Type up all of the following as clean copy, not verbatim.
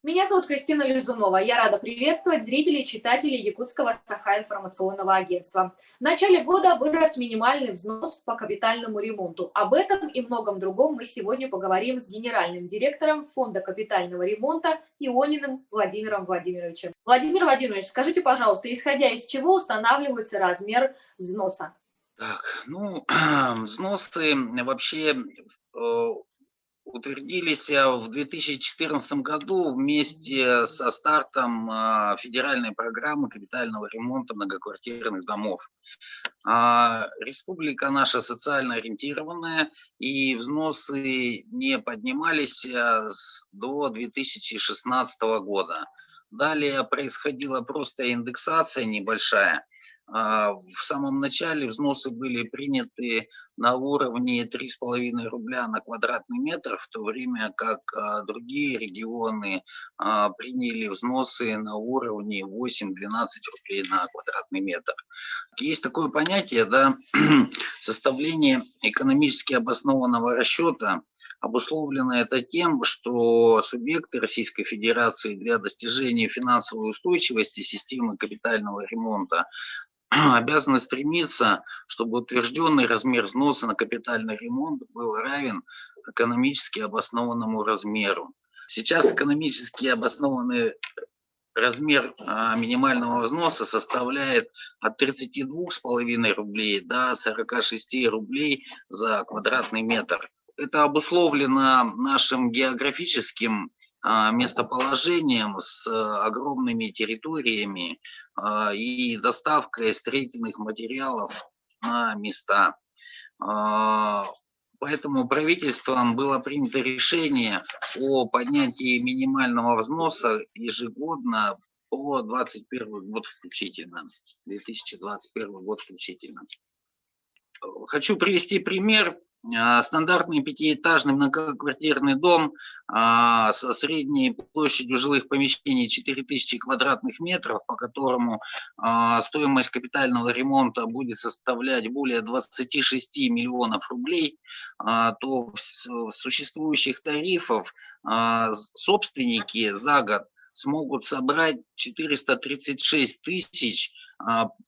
Меня зовут Кристина Лизунова. Я рада приветствовать зрителей и читателей Якутского Саха-информационного агентства. В начале года вырос минимальный взнос по капитальному ремонту. Об этом и многом другом мы сегодня поговорим с генеральным директором Фонда капитального ремонта Иониным Владимиром Владимировичем. Владимир Владимирович, скажите, пожалуйста, исходя из чего устанавливается размер взноса? Так, ну, взносы вообще утвердились в 2014 году вместе со стартом федеральной программы капитального ремонта многоквартирных домов. Республика наша социально ориентированная, и взносы не поднимались до 2016 года. Далее происходила просто индексация небольшая. В самом начале взносы были приняты на уровне 3,5 рубля на квадратный метр, в то время как другие регионы приняли взносы на уровне 8-12 рублей на квадратный метр. Есть такое понятие, да, составление экономически обоснованного расчета. Обусловлено это тем, что субъекты Российской Федерации для достижения финансовой устойчивости системы капитального ремонта обязаны стремиться, чтобы утвержденный размер взноса на капитальный ремонт был равен экономически обоснованному размеру. Сейчас экономически обоснованный размер минимального взноса составляет от 32,5 рублей до 46 рублей за квадратный метр. Это обусловлено нашим географическим местоположением с огромными территориями и доставкой строительных материалов на места. Поэтому правительством было принято решение о поднятии минимального взноса ежегодно по 2021 год включительно, 2021 год включительно. Хочу привести пример. Стандартный пятиэтажный многоквартирный дом со средней площадью жилых помещений 4000 квадратных метров, по которому стоимость капитального ремонта будет составлять более 26 миллионов рублей, то в существующих тарифов собственники за год смогут собрать 436 тысяч,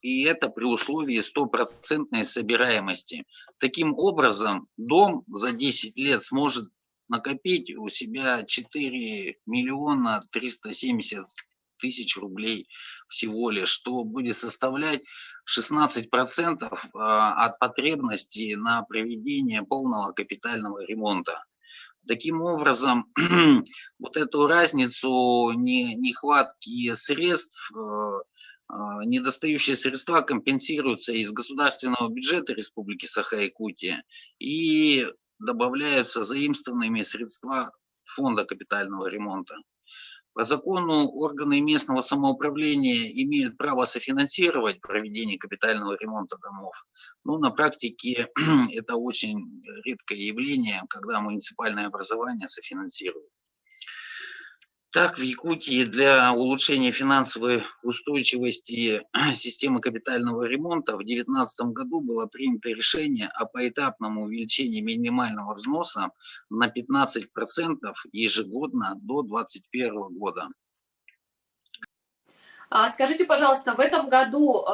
и это при условии стопроцентной собираемости. Таким образом, дом за 10 лет сможет накопить у себя 4 миллиона 370 тысяч рублей всего лишь, что будет составлять 16% от потребности на проведение полного капитального ремонта. Таким образом, вот эту разницу нехватки средств, недостающие средства компенсируются из государственного бюджета Республики Саха-Якутия и добавляются заимствованными средства Фонда капитального ремонта. По закону органы местного самоуправления имеют право софинансировать проведение капитального ремонта домов, но на практике это очень редкое явление, когда муниципальное образование софинансирует. Так, в Якутии для улучшения финансовой устойчивости системы капитального ремонта в 2019 году было принято решение о поэтапном увеличении минимального взноса на 15% ежегодно до 2021 года. Скажите, пожалуйста, в этом году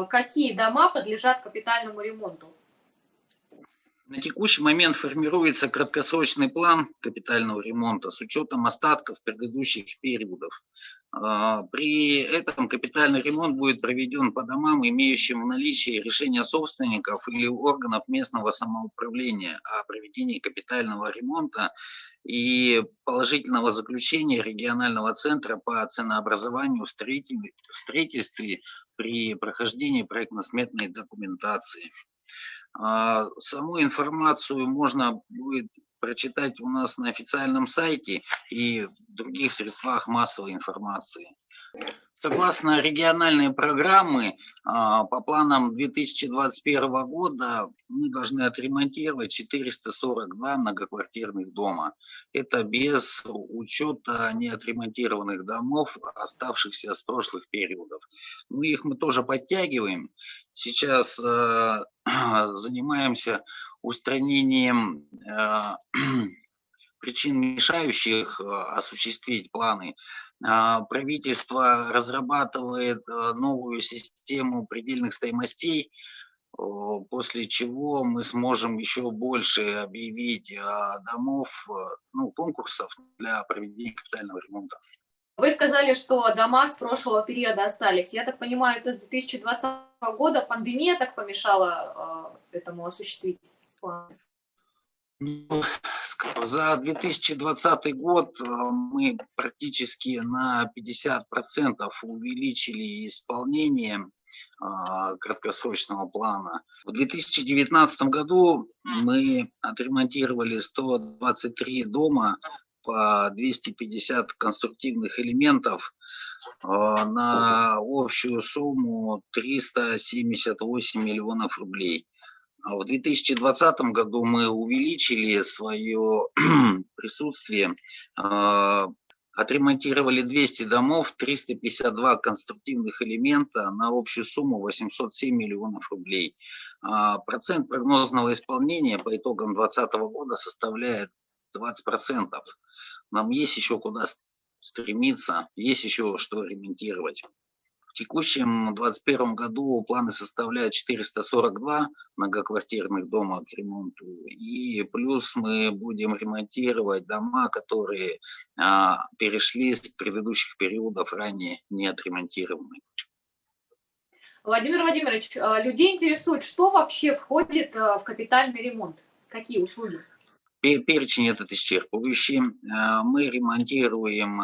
какие дома подлежат капитальному ремонту? На текущий момент формируется краткосрочный план капитального ремонта с учетом остатков предыдущих периодов. При этом капитальный ремонт будет проведен по домам, имеющим в наличии решение собственников или органов местного самоуправления о проведении капитального ремонта и положительного заключения регионального центра по ценообразованию в строительстве при прохождении проектно-сметной документации. Саму информацию можно будет прочитать у нас на официальном сайте и в других средствах массовой информации. Согласно региональной программы, по планам 2021 года мы должны отремонтировать 442 многоквартирных дома. Это без учета неотремонтированных домов, оставшихся с прошлых периодов. Ну, их мы тоже подтягиваем. Сейчас занимаемся устранением причин, мешающих осуществить планы, правительство разрабатывает новую систему предельных стоимостей, после чего мы сможем еще больше объявить домов, ну, конкурсов для проведения капитального ремонта. Вы сказали, что дома с прошлого периода остались. Я так понимаю, это с 2020 года пандемия так помешала этому осуществить планы? Ну, за 2020 год мы практически на 50% увеличили исполнение краткосрочного плана. В 2019 году мы отремонтировали 123 дома по 250 конструктивных элементов на общую сумму 378 миллионов рублей. В 2020 году мы увеличили свое присутствие, отремонтировали 200 домов, 352 конструктивных элемента на общую сумму 807 миллионов рублей. Процент прогнозного исполнения по итогам 2020 года составляет 20%. Нам есть еще куда стремиться, есть еще что ремонтировать. В текущем 2021 году планы составляют 442 многоквартирных дома к ремонту. И плюс мы будем ремонтировать дома, которые перешли с предыдущих периодов ранее не отремонтированы. Владимир Владимирович, людей интересует, что вообще входит в капитальный ремонт? Какие услуги? Перечень этот исчерпывающий. Мы ремонтируем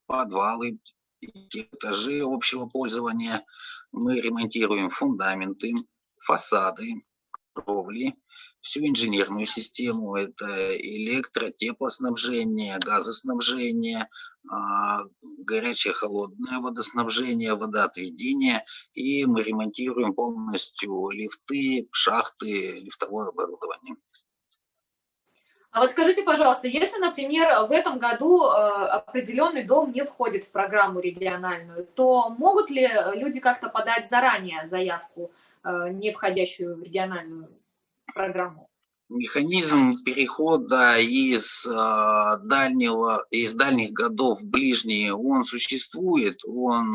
подвалы, этажи общего пользования, мы ремонтируем фундаменты, фасады, кровли, всю инженерную систему, это теплоснабжение, газоснабжение, горячее, холодное водоснабжение, водоотведение, и мы ремонтируем полностью лифты, шахты, лифтовое оборудование. А вот скажите, пожалуйста, если, например, в этом году определенный дом не входит в программу региональную, то могут ли люди как-то подать заранее заявку, не входящую в региональную программу? Механизм перехода из дальних годов в ближние, он существует, он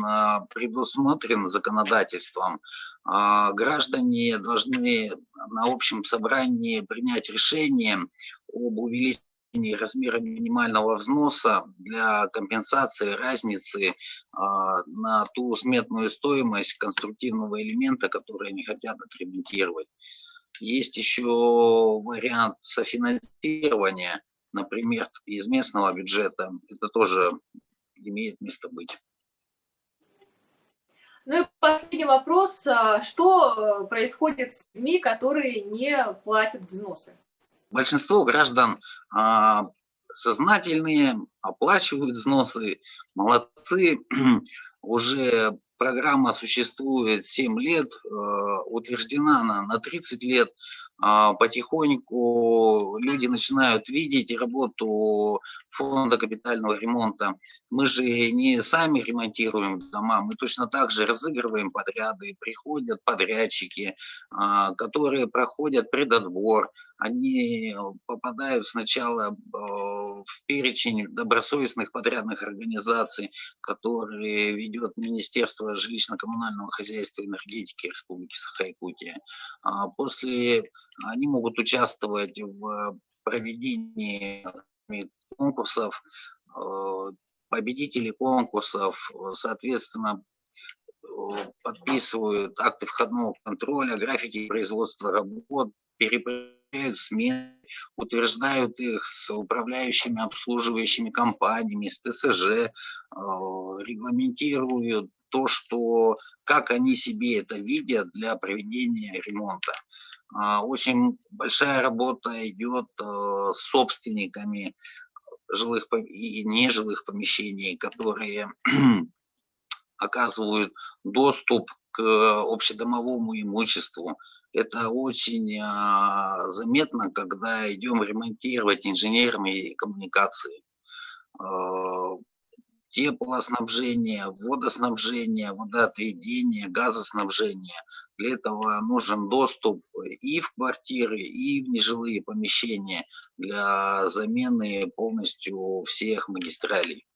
предусмотрен законодательством. Граждане должны на общем собрании принять решение об увеличении размера минимального взноса для компенсации разницы на ту сметную стоимость конструктивного элемента, который они хотят отремонтировать. Есть еще вариант софинансирования, например, из местного бюджета. Это тоже имеет место быть. Ну и последний вопрос. Что происходит с людьми, которые не платят взносы? Большинство граждан сознательные, оплачивают взносы, молодцы. Уже программа существует 7 лет, утверждена она на 30 лет. Потихоньку люди начинают видеть работу фонда капитального ремонта. Мы же не сами ремонтируем дома, мы точно так же разыгрываем подряды, приходят подрядчики, которые проходят предотбор. Они попадают сначала в перечень добросовестных подрядных организаций, которые ведет Министерство жилищно-коммунального хозяйства и энергетики Республики Саха-Якутия. После они могут участвовать в проведении конкурсов, победители конкурсов, соответственно, подписывают акты входного контроля, графики производства работ, перепроверяют сметы, утверждают их с управляющими, обслуживающими компаниями, с ТСЖ, регламентируют то, что, как они себе это видят для проведения ремонта. Очень большая работа идет с собственниками жилых и нежилых помещений, которые оказывают доступ к общедомовому имуществу. Это очень заметно, когда идем ремонтировать инженерные коммуникации. Теплоснабжение, водоснабжение, водоотведение, газоснабжение. Для этого нужен доступ и в квартиры, и в нежилые помещения для замены полностью всех магистралей.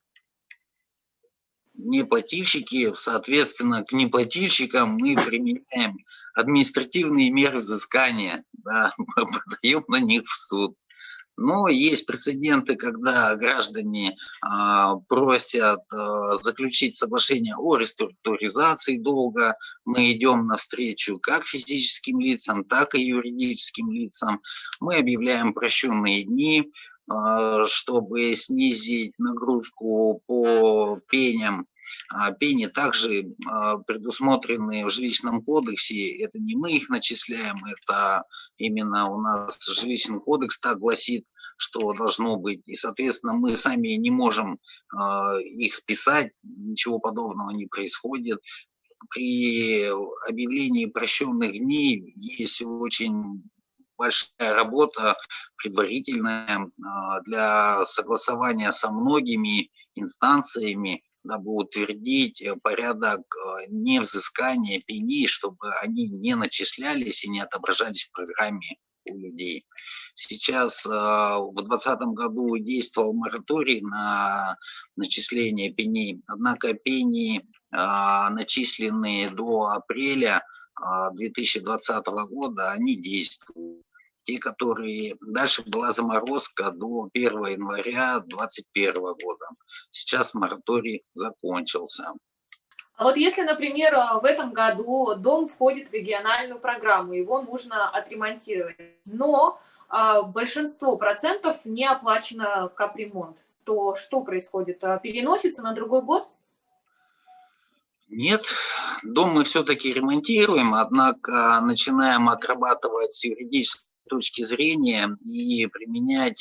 Неплательщики, соответственно, к неплательщикам мы применяем административные меры взыскания, да, подаем на них в суд. Но есть прецеденты, когда граждане просят заключить соглашение о реструктуризации долга. Мы идем навстречу как физическим лицам, так и юридическим лицам. Мы объявляем прощенные дни, чтобы снизить нагрузку по пеням. Пени также предусмотрены в жилищном кодексе. Это не мы их начисляем, это именно у нас жилищный кодекс так гласит, что должно быть. И, соответственно, мы сами не можем их списать, ничего подобного не происходит. При объявлении прощенных дней есть очень большая работа предварительная для согласования со многими инстанциями, дабы утвердить порядок невзыскания пеней, чтобы они не начислялись и не отображались в программе у людей. Сейчас в 2020 году действовал мораторий на начисление пеней, однако пени, начисленные до апреля 2020 года, они действуют. Те, которые... Дальше была заморозка до 1 января 2021 года. Сейчас мораторий закончился. А вот если, например, в этом году дом входит в региональную программу, его нужно отремонтировать, но большинство процентов не оплачено капремонт, то что происходит? Переносится на другой год? Нет, дом мы все-таки ремонтируем, однако начинаем отрабатывать с юридической точки зрения и применять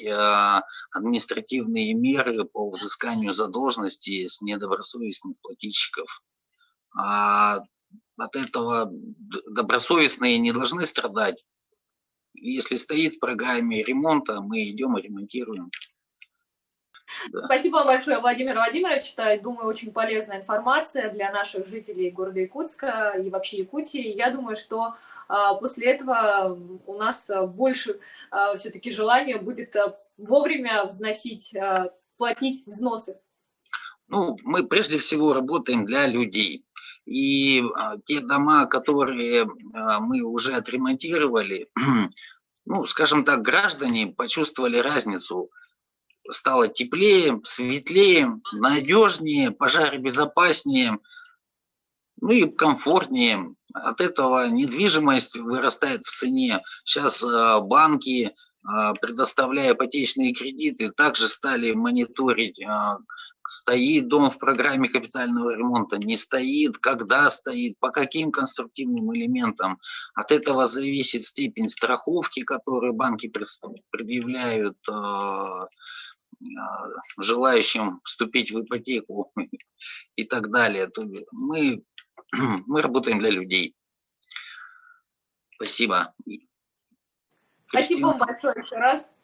административные меры по взысканию задолженности с недобросовестных плательщиков. От этого добросовестные не должны страдать. Если стоит в программе ремонта, мы идем и ремонтируем. Да. Спасибо вам большое, Владимир Владимирович. Думаю, очень полезная информация для наших жителей города Якутска и вообще Якутии. Я думаю, что после этого у нас больше все-таки желания будет вовремя взносить, платить взносы. Ну, мы прежде всего работаем для людей. И те дома, которые мы уже отремонтировали, ну, скажем так, граждане почувствовали разницу. Стало теплее, светлее, надежнее, пожаробезопаснее, ну и комфортнее. От этого недвижимость вырастает в цене. Сейчас банки, предоставляя ипотечные кредиты, также стали мониторить, стоит дом в программе капитального ремонта, не стоит, когда стоит, по каким конструктивным элементам. От этого зависит степень страховки, которую банки предъявляют желающим вступить в ипотеку и так далее. Мы работаем для людей. Спасибо. Спасибо вам большое еще раз.